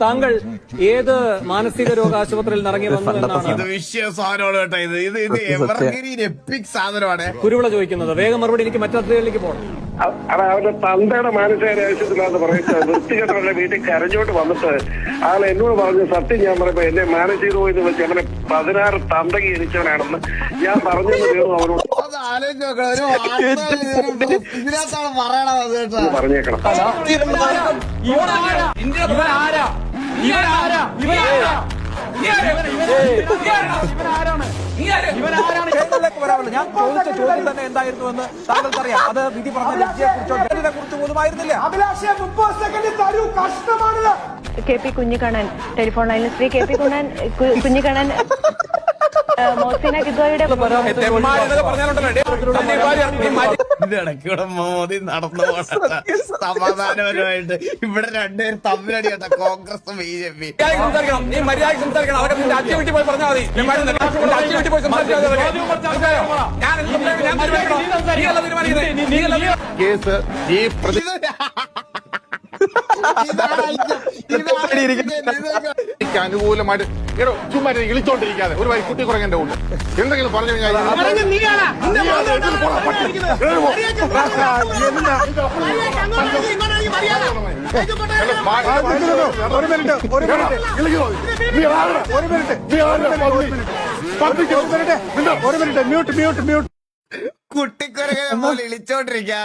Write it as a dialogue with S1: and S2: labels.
S1: താങ്കൾ ഏത് മാനസിക രോഗ ആശുപത്രിയിൽ ഇറങ്ങി വന്നു എന്നാണ്
S2: ഇത് വിഷയ സാധനമാണ് കേട്ടോ. ഇത് എവർഗ്രീൻ എപ്പിക് സാധനമാണ്.
S1: കുരുവിള ചോദിക്കുന്നത്. വേഗം മറുപടി, എനിക്ക് മറ്റതിലേക്ക് പോകണം.
S3: അവന്റെ തന്തയുടെ മാനസികാരാവശ്യത്തിലാന്ന് പറയുന്നത് വൃത്തികെട്ടവരുടെ വീട്ടിൽ കരഞ്ഞോട്ട് വന്നിട്ട് ആൾ എന്നോട് പറഞ്ഞു, സത്യം ഞാൻ പറയുമ്പോ എന്നെ മാനസിക പോയി വെച്ച് അങ്ങനെ 16 തന്തകി ജനിച്ചവനാണെന്ന് ഞാൻ പറഞ്ഞെന്ന് തീർന്നു അവനോട് പറഞ്ഞേക്കണം.
S4: ഞാൻ ചോദിച്ച ചോദ്യം തന്നെ എന്തായിരുന്നുവെന്ന് താങ്കൾക്കറിയാം. അത് വിധി പറഞ്ഞ വിധിയെ കുറിച്ച് പോലുമായിരുന്നില്ല.
S5: KP കുഞ്ഞിക്കണ്ണൻ ടെലിഫോൺ ലൈനിൽ ശ്രീ KP കുഞ്ഞിക്കണ്ണൻ മോസിന കിദ്വായുടെ
S2: ഇതിടക്കൂടെ മോദി നടന്നു പോകണ്ട സമാധാനപരമായിട്ട് ഇവിടെ രണ്ടുപേരും തമ്മിലടി കേട്ട കോൺഗ്രസും BJP.
S6: കേസ് ഈ അനുകൂലമായിട്ട് ചുമ്മാ ഇളിച്ചോണ്ടിരിക്കാതെ ഒരു വഴി കുട്ടി കുറങ്ങന്റെ ഉണ്ട് എന്തെങ്കിലും പറഞ്ഞു കഴിഞ്ഞാൽ
S2: കുട്ടിക്കുറങ്ങ പോലെ ഇളിച്ചോണ്ടിരിക്കാ.